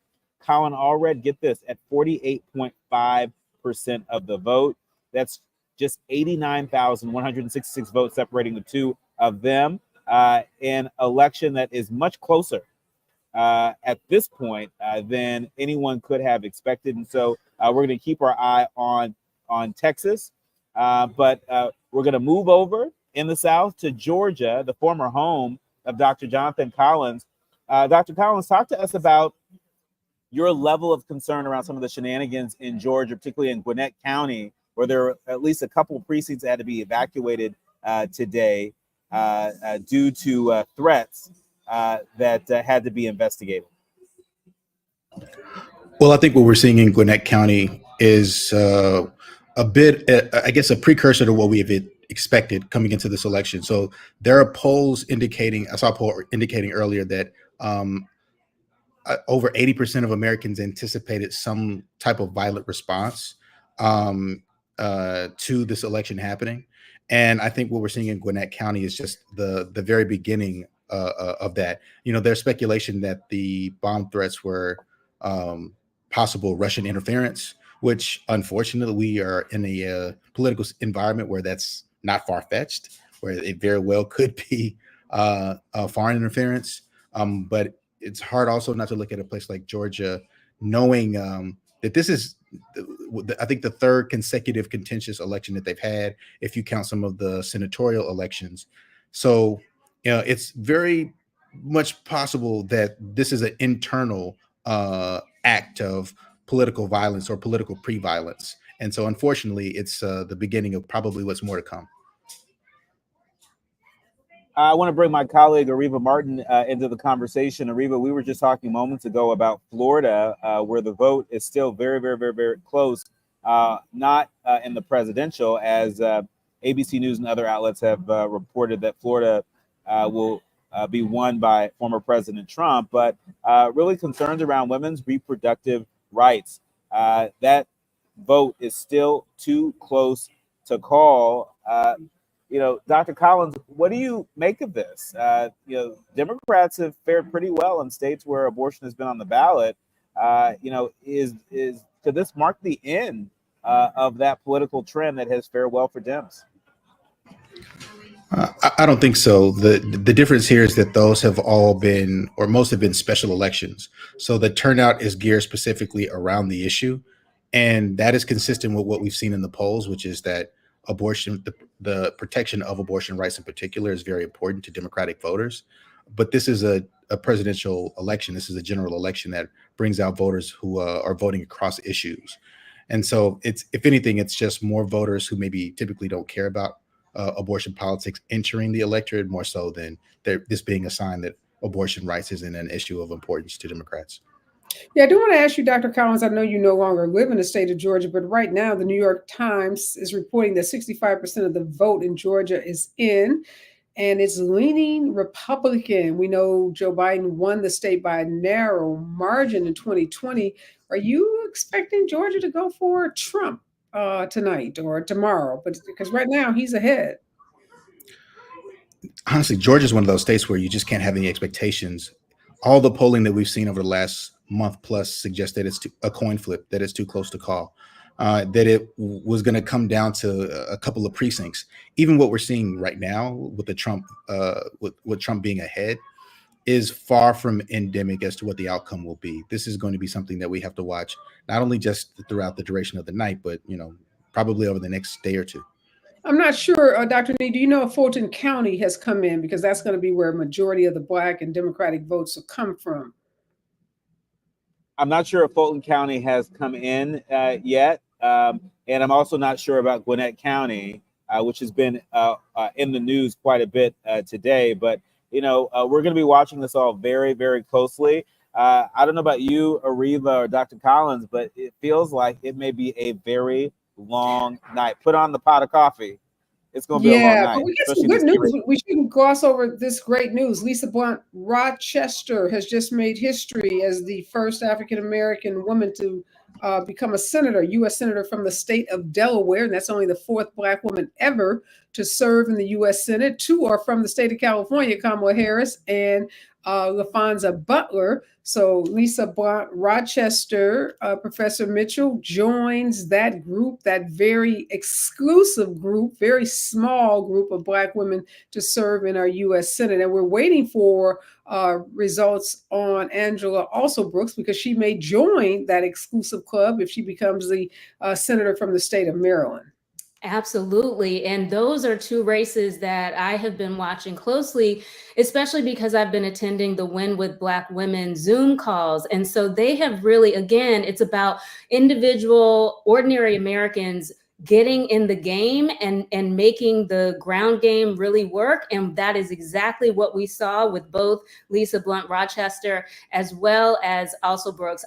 Colin Allred, get this, at 48.5% of the vote. That's just 89,166 votes separating the two of them in election that is much closer at this point than anyone could have expected. And so we're going to keep our eye on Texas, but we're going to move over in the South to Georgia, the former home of Dr. Jonathan Collins. Dr. Collins, talk to us about your level of concern around some of the shenanigans in Georgia, particularly in Gwinnett County, where there are at least a couple of precincts that had to be evacuated today due to threats that had to be investigated. Well, I think what we're seeing in Gwinnett County is a bit, I guess, a precursor to what we have expected coming into this election. So there are polls indicating, I saw a poll indicating earlier that over 80% of Americans anticipated some type of violent response to this election happening. And I think what we're seeing in Gwinnett County is just the very beginning of that. You know, there's speculation that the bomb threats were possible Russian interference, which unfortunately we are in a political environment where that's not far-fetched, where it very well could be foreign interference. But it's hard also not to look at a place like Georgia, knowing that this is, I think, the third consecutive contentious election that they've had, if you count some of the senatorial elections. So, you know, it's very much possible that this is an internal act of political violence or political pre-violence. And so, unfortunately, it's the beginning of probably what's more to come. I want to bring my colleague Areva Martin into the conversation. Areva, we were just talking moments ago about Florida, where the vote is still very, very, very, very close, not in the presidential, as ABC News and other outlets have reported that Florida will be won by former President Trump, but really concerns around women's reproductive rights. That vote is still too close to call. You know, Dr. Collins, what do you make of this? You know, Democrats have fared pretty well in states where abortion has been on the ballot. You know, could this mark the end of that political trend that has fared well for Dems? I don't think so. The difference here is that those have all been, or most have been, special elections. So the turnout is geared specifically around the issue. And that is consistent with what we've seen in the polls, which is that abortion, the protection of abortion rights in particular, is very important to Democratic voters. But this is a presidential election. This is a general election that brings out voters who are voting across issues. And so it's, if anything, it's just more voters who maybe typically don't care about abortion politics entering the electorate, more so than this being a sign that abortion rights isn't an issue of importance to Democrats. Yeah, I do want to ask you, Dr. Collins, I know you no longer live in the state of Georgia, but right now the New York Times is reporting that 65% of the vote in Georgia is in, and it's leaning Republican. We know Joe Biden won the state by a narrow margin in 2020. Are you expecting Georgia to go for Trump tonight or tomorrow? But because right now he's ahead. Honestly, Georgia is one of those states where you just can't have any expectations. All the polling that we've seen over the last month plus suggests that it's a coin flip, that it's too close to call, that it was going to come down to a couple of precincts. Even what we're seeing right now with the Trump, with Trump being ahead, is far from endemic as to what the outcome will be. This is going to be something that we have to watch, not only just throughout the duration of the night, but probably over the next day or two. I'm not sure, Dr. Nee, do you know if Fulton County has come in? Because that's going to be where a majority of the Black and Democratic votes will come from. I'm not sure if Fulton County has come in yet. And I'm also not sure about Gwinnett County, which has been in the news quite a bit today. But, we're going to be watching this all very, very closely. I don't know about you, Areva or Dr. Collins, but it feels like it may be a very long night. Put on the pot of coffee. It's going to be a long Yeah, but night, we get some especially good this news. year. We shouldn't gloss over this great news. Lisa Blunt Rochester has just made history as the first African American woman to become a senator, U.S. senator from the state of Delaware, and that's only the fourth Black woman ever to serve in the U.S. Senate. Two are from the state of California, Kamala Harris and LaFonza Butler. So Lisa Blunt Rochester, Professor Mitchell joins that group, that very exclusive group, very small group of Black women to serve in our U.S. Senate. And we're waiting for results on Angela Also Brooks, because she may join that exclusive club if she becomes the senator from the state of Maryland. Absolutely. And those are two races that I have been watching closely, especially because I've been attending the Win with Black Women Zoom calls. And so they have really, again, it's about individual, ordinary Americans getting in the game and making the ground game really work. And that is exactly what we saw with both Lisa Blunt Rochester as well as Also Brooks.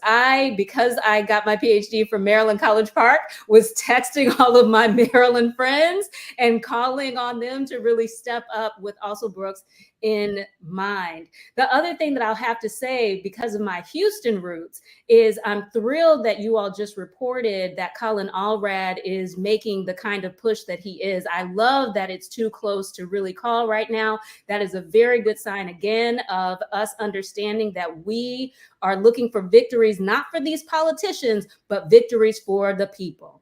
Because I got my PhD from Maryland College Park, was texting all of my Maryland friends and calling on them to really step up with Also Brooks in mind. The other thing that I'll have to say, because of my Houston roots, is I'm thrilled that you all just reported that Colin Allred is making the kind of push that he is. I love that it's too close to really call right now. That is a very good sign, again, of us understanding that we are looking for victories, not for these politicians, but victories for the people.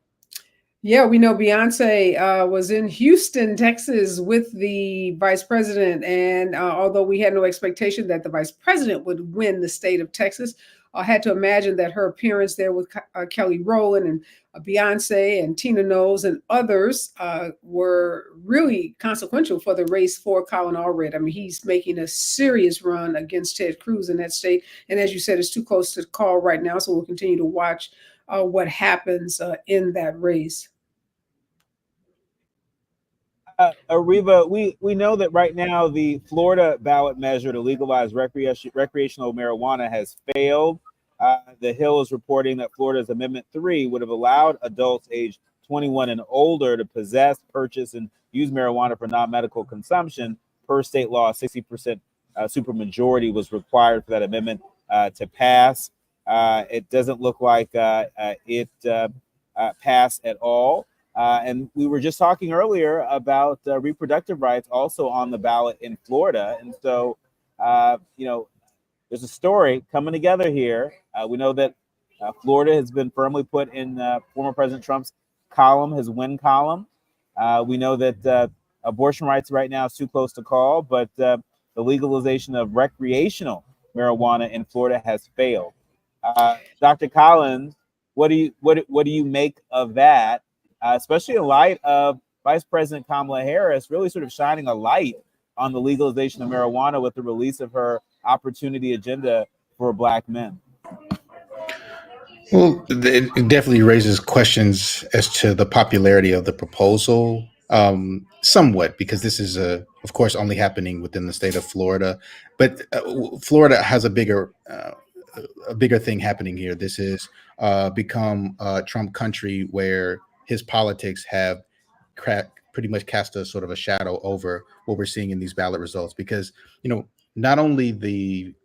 Yeah, we know Beyonce was in Houston, Texas with the vice president. And although we had no expectation that the vice president would win the state of Texas, I had to imagine that her appearance there with Kelly Rowland and Beyonce and Tina Knowles and others were really consequential for the race for Colin Allred. I mean, he's making a serious run against Ted Cruz in that state. And as you said, it's too close to call right now. So we'll continue to watch what happens in that race. Areva, we know that right now the Florida ballot measure to legalize recreational marijuana has failed. The Hill is reporting that Florida's Amendment 3 would have allowed adults aged 21 and older to possess, purchase, and use marijuana for non-medical consumption. Per state law, 60% supermajority was required for that amendment to pass. It doesn't look like it passed at all. And we were just talking earlier about reproductive rights also on the ballot in Florida. And so, there's a story coming together here. We know that Florida has been firmly put in former President Trump's column, his win column. We know that abortion rights right now is too close to call, but the legalization of recreational marijuana in Florida has failed. Dr. Collins, what do you make of that? Especially in light of Vice President Kamala Harris really sort of shining a light on the legalization of marijuana with the release of her opportunity agenda for Black men. Well, it definitely raises questions as to the popularity of the proposal, somewhat, because this is, of course, only happening within the state of Florida. But Florida has a bigger thing happening here. This is become a Trump country where his politics have pretty much cast a sort of a shadow over what we're seeing in these ballot results, because not only the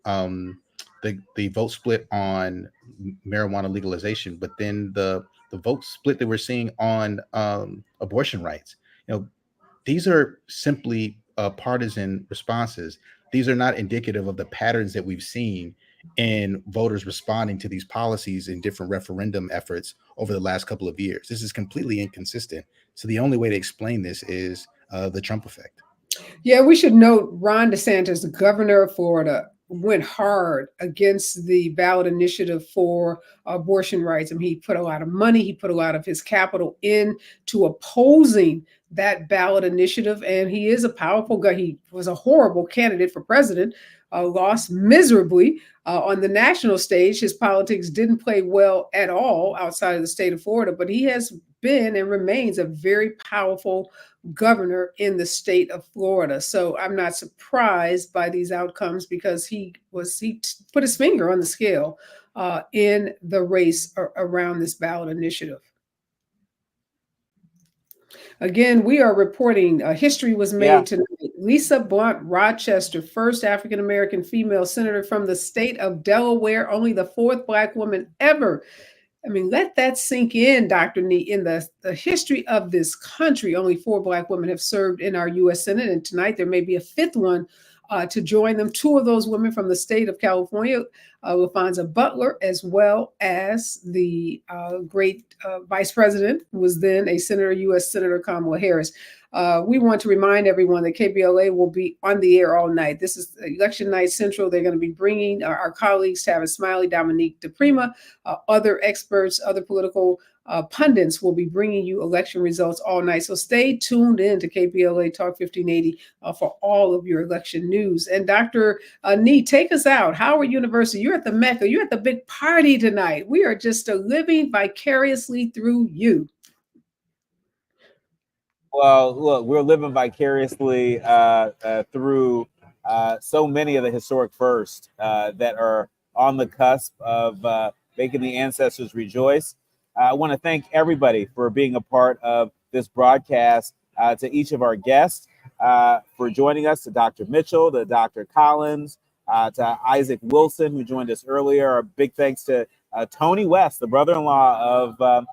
vote split on marijuana legalization, but then the vote split that we're seeing on abortion rights. These are simply partisan responses. These are not indicative of the patterns that we've seen in voters responding to these policies in different referendum efforts over the last couple of years. This is completely inconsistent. So the only way to explain this is the Trump effect. Yeah, we should note Ron DeSantis, the governor of Florida, went hard against the ballot initiative for abortion rights. I mean, he put a lot of money, he put a lot of his capital into opposing that ballot initiative. And he is a powerful guy. He was a horrible candidate for president, lost miserably on the national stage. His politics didn't play well at all outside of the state of Florida, but he has been and remains a very powerful governor in the state of Florida. So I'm not surprised by these outcomes because he put his finger on the scale in the race around this ballot initiative. Again, we are reporting history was made tonight. Lisa Blunt Rochester, first African-American female senator from the state of Delaware, only the 4th Black woman ever. I mean, let that sink in, Dr. Nee. In the history of this country, only 4 Black women have served in our U.S. Senate, and tonight there may be a 5th one to join them. 2 of those women from the state of California, LaFonza Butler, as well as the great vice president, who was then a senator, U.S. Senator Kamala Harris. We want to remind everyone that KBLA will be on the air all night. This is Election Night Central. They're going to be bringing our colleagues, Tavis Smiley, Dominique DePrima, other experts, other political pundits will be bringing you election results all night. So stay tuned in to KBLA Talk 1580 for all of your election news. And Dr. Nee, take us out. Howard University, you're at the Mecca. You're at the big party tonight. We are just living vicariously through you. Well, look, we're living vicariously through so many of the historic firsts that are on the cusp of making the ancestors rejoice. I want to thank everybody for being a part of this broadcast, to each of our guests for joining us, to Dr. Mitchell, to Dr. Collins, to Isaac Wilson, who joined us earlier. A big thanks to Tony West, the brother-in-law of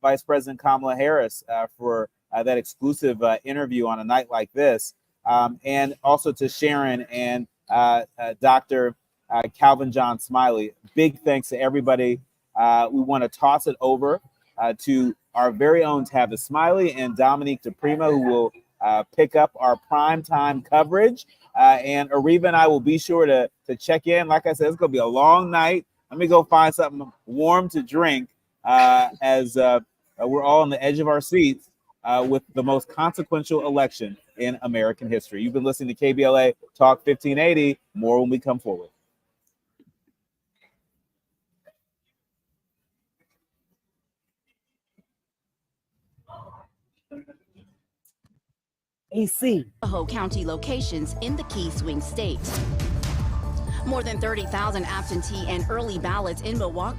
Vice President Kamala Harris, for that exclusive interview on a night like this, and also to Sharon and Dr. Calvin John Smiley. Big thanks to everybody. We want to toss it over to our very own Tavis Smiley and Dominique DePrima, who will pick up our primetime coverage. And Areva and I will be sure to check in. Like I said, it's going to be a long night. Let me go find something warm to drink as we're all on the edge of our seats with the most consequential election in American history. You've been listening to KBLA Talk 1580. More when we come forward. AC. Idaho County locations in the key swing states. More than 30,000 absentee and early ballots in Milwaukee.